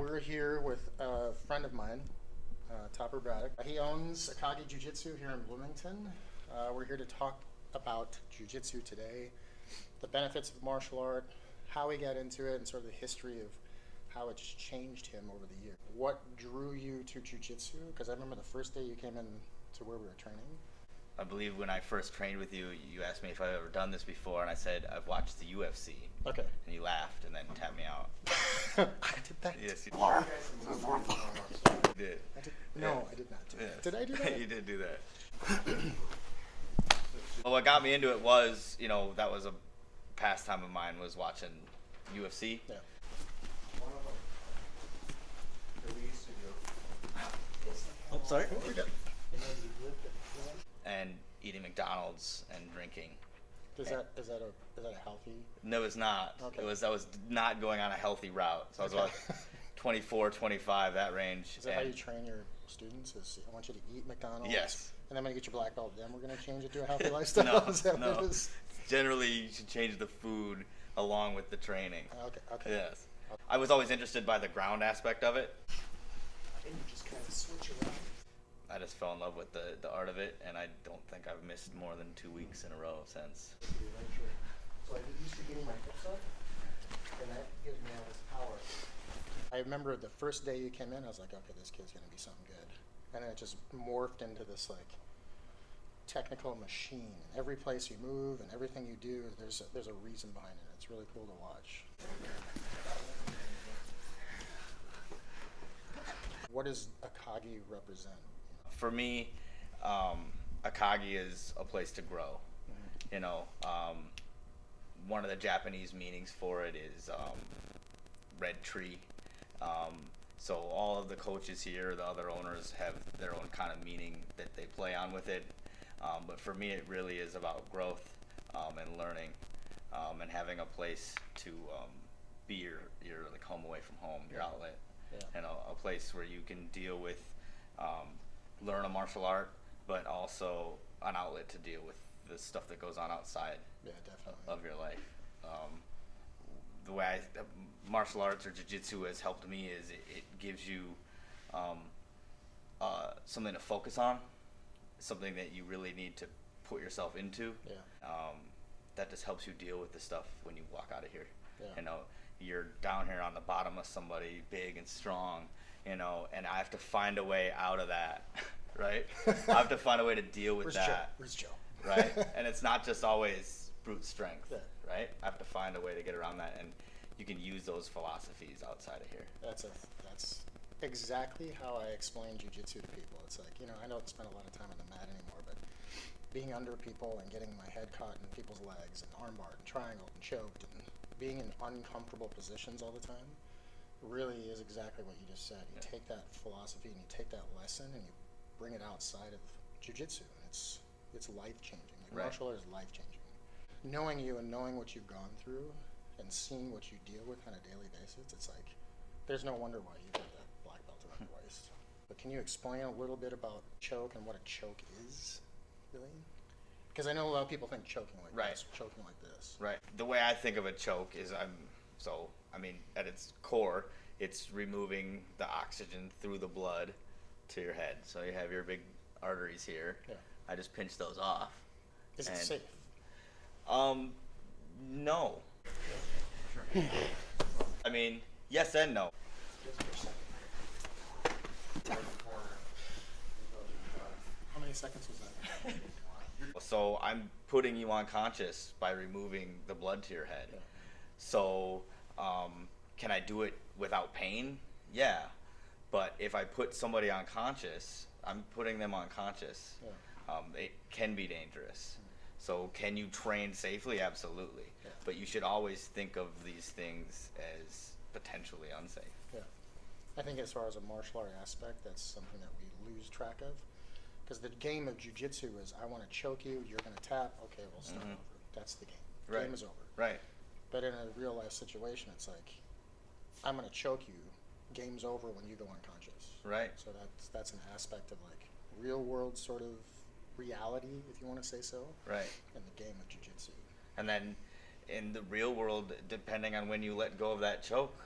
We're here with a friend of mine, Topher Braddock. He owns Akagi Jiu-Jitsu here in Bloomington. We're here to talk about Jiu-Jitsu today, the benefits of martial art, how he got into it, and sort of the history of how it's changed him over the years. What drew you to Jiu-Jitsu? Because I remember the first day you came in to where we were training. I believe when I first trained with you, you asked me if I've ever done this before, and I said, I've watched the UFC. Okay. And you laughed and then tapped me out. I did that? Yes, you did. No, I did not do that. Did I do that? You did do that. Well, what got me into it was, that was a pastime of mine, was watching UFC. Yeah. Oh, sorry. And eating McDonald's and drinking. Is that a healthy? No, it's not. Okay. I was not going on a healthy route. So I was about 24, 25, that range. Is that how you train your students? I want you to eat McDonald's. Yes. And then when you get your black belt, then we're going to change it to a healthy lifestyle. No. Generally, you should change the food along with the training. Okay. Yes. I was always interested by the ground aspect of it. And you just kind of switch around. I just fell in love with the art of it, and I don't think I've missed more than 2 weeks in a row since. So I get used to getting my hips up, and that gives me all this power. I remember the first day you came in, I was like, okay, this kid's going to be something good. And then it just morphed into this like technical machine. Every place you move and everything you do, there's a reason behind it. It's really cool to watch. What does Akagi represent? For me, Akagi is a place to grow. Mm-hmm. One of the Japanese meanings for it is red tree. So all of the coaches here, the other owners, have their own kind of meaning that they play on with it. But for me, it really is about growth and learning and having a place to be your like home away from home, your outlet. Yeah. A place where you can deal with, learn a martial art, but also an outlet to deal with the stuff that goes on outside of your life. The way martial arts or jiu-jitsu has helped me is it gives you something to focus on, something that you really need to put yourself into. Yeah. That just helps you deal with the stuff when you walk out of here. Yeah. You're down here on the bottom of somebody big and strong, and I have to find a way out of that, right? I have to find a way to deal with that. Where's Joe? Right? And it's not just always brute strength, yeah. Right? I have to find a way to get around that, and you can use those philosophies outside of here. That's exactly how I explain jiu-jitsu to people. It's like, I don't spend a lot of time on the mat anymore, but being under people and getting my head caught in people's legs and armbarred and triangled and choked and being in uncomfortable positions all the time really is exactly what you just said. You take that philosophy and you take that lesson and you bring it outside of jiu-jitsu. It's life-changing. Like, right. Martial art is life-changing. Knowing you and knowing what you've gone through and seeing what you deal with on a daily basis, it's like, there's no wonder why you have that black belt around your waist. But can you explain a little bit about choke and what a choke is, really? Because I know a lot of people think choking like this, choking like this. Right. The way I think of a choke is at its core, it's removing the oxygen through the blood to your head. So you have your big arteries here. Yeah. I just pinch those off. Is it safe? No. Sure. Yes and no. How many seconds was that? So I'm putting you unconscious by removing the blood to your head. Yeah. So can I do it without pain? Yeah. But if I put somebody unconscious, I'm putting them unconscious. Yeah. It can be dangerous. So can you train safely? Absolutely. Yeah. But you should always think of these things as potentially unsafe. Yeah. I think as far as a martial art aspect, that's something that we lose track of. Because the game of jiu-jitsu is, I want to choke you, you're going to tap, okay, we'll start over. That's the game. Right. Game is over. Right. But in a real life situation, it's like, I'm going to choke you, game's over when you go unconscious. Right. So that's an aspect of like real world sort of reality, if you want to say so. Right. In the game of jiu-jitsu. And then in the real world, depending on when you let go of that choke,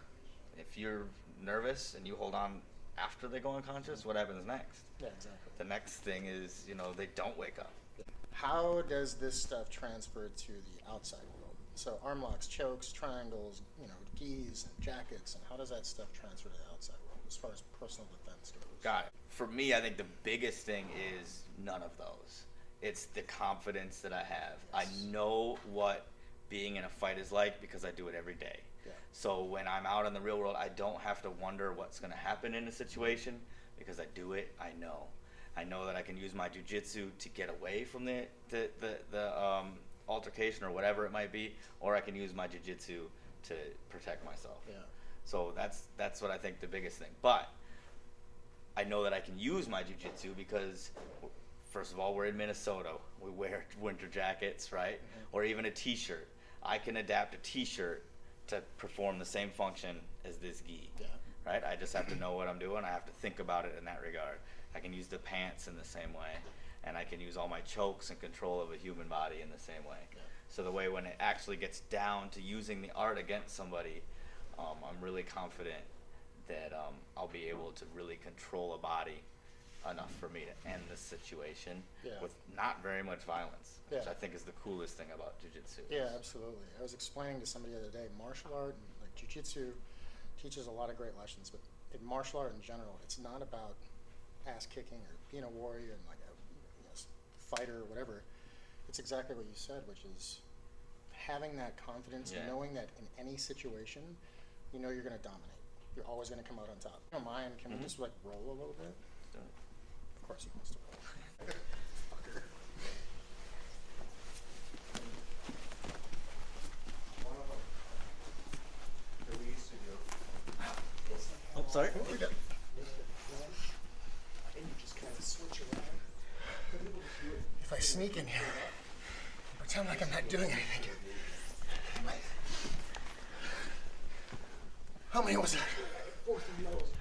if you're nervous and you hold on after they go unconscious, what happens next? Yeah, exactly. The next thing is, they don't wake up. How does this stuff transfer to the outside world? So arm locks, chokes, triangles, gis and jackets, and how does that stuff transfer to the outside world as far as personal defense goes? Got it. For me, I think the biggest thing is none of those. It's the confidence that I have. Yes. I know what being in a fight is like because I do it every day. Yeah. So when I'm out in the real world, I don't have to wonder what's going to happen in a situation because I do it. I know that I can use my jiu-jitsu to get away from the altercation or whatever it might be, or I can use my jiu-jitsu to protect myself. Yeah. So that's what I think the biggest thing. But I know that I can use my jiu-jitsu because, first of all, we're in Minnesota. We wear winter jackets, right? Mm-hmm. Or even a t-shirt. I can adapt a t-shirt to perform the same function as this gi. Yeah. Right? I just have to know what I'm doing. I have to think about it in that regard. I can use the pants in the same way. And I can use all my chokes and control of a human body in the same way. Yeah. So the way when it actually gets down to using the art against somebody, I'm really confident that I'll be able to really control a body enough for me to end this situation with not very much violence, which I think is the coolest thing about jiu-jitsu. Yeah, absolutely. I was explaining to somebody the other day, martial art and like jiu-jitsu teaches a lot of great lessons, but in martial art in general, it's not about ass kicking or being a warrior and like a fighter or whatever. It's exactly what you said, which is having that confidence, knowing that in any situation, you're going to dominate. You're always going to come out on top. If you don't mind, can we just like roll a little bit? Of course he wants to roll. Fucker. One of them that we used to do. Oh, sorry. And you just kind of switch around. If I sneak in here, pretend like I'm not doing anything. How many was that?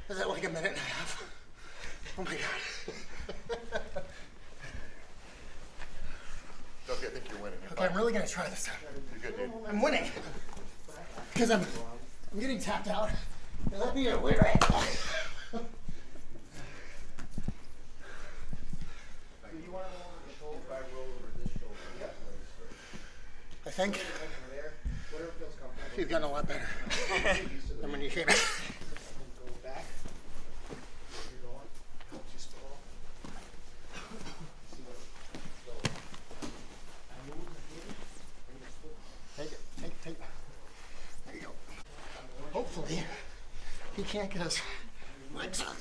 Was that like a minute and a half? Oh my God. Okay, I think you're winning. Okay, I'm really gonna try this time. You're good, dude. I'm winning. Because I'm getting tapped out. They let me in a weird angle. I think you've gotten a lot better than when you came in. Go back. You're going. Just fall. Take it. There you go. Hopefully, he can't get his legs up.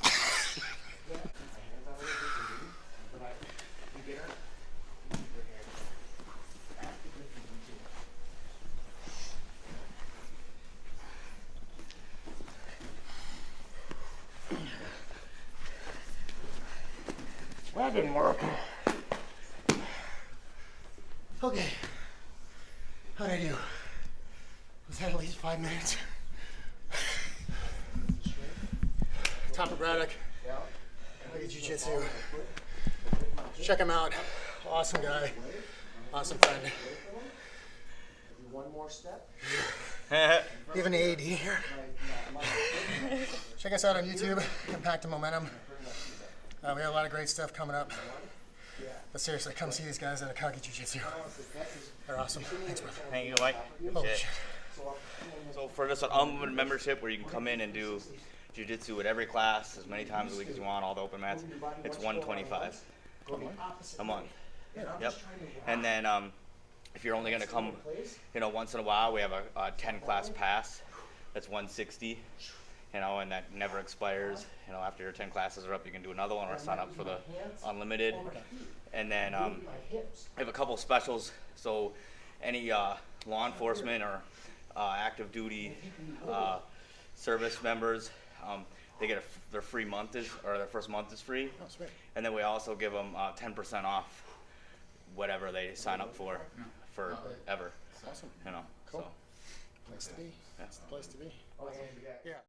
That didn't work. Okay. How'd I do? Was that at least 5 minutes? Topher Braddock. Akagi Jiu-Jitsu. Check him out. Awesome guy. Awesome friend. One more step. Even the AD here. Check us out on YouTube. Impact and Momentum. We have a lot of great stuff coming up. But seriously, come see these guys at Akagi Jiu-Jitsu. They're awesome. Thanks, brother. Thank you, Mike. Holy shit. So for this unlimited membership where you can come in and do jiu-jitsu at every class as many times a week as you want, all the open mats, it's $125 a month. Yep. And then if you're only going to come, once in a while, we have a 10-class pass. That's $160. And that never expires. After your 10 classes are up, you can do another one or sign up for the unlimited. And then we have a couple specials. So any law enforcement or active duty service members, they get their free month their first month is free. Oh, sweet. And then we also give them 10% off whatever they sign up for forever. Awesome. Cool. So. Place to be. That's the place to be. Oh, Yeah.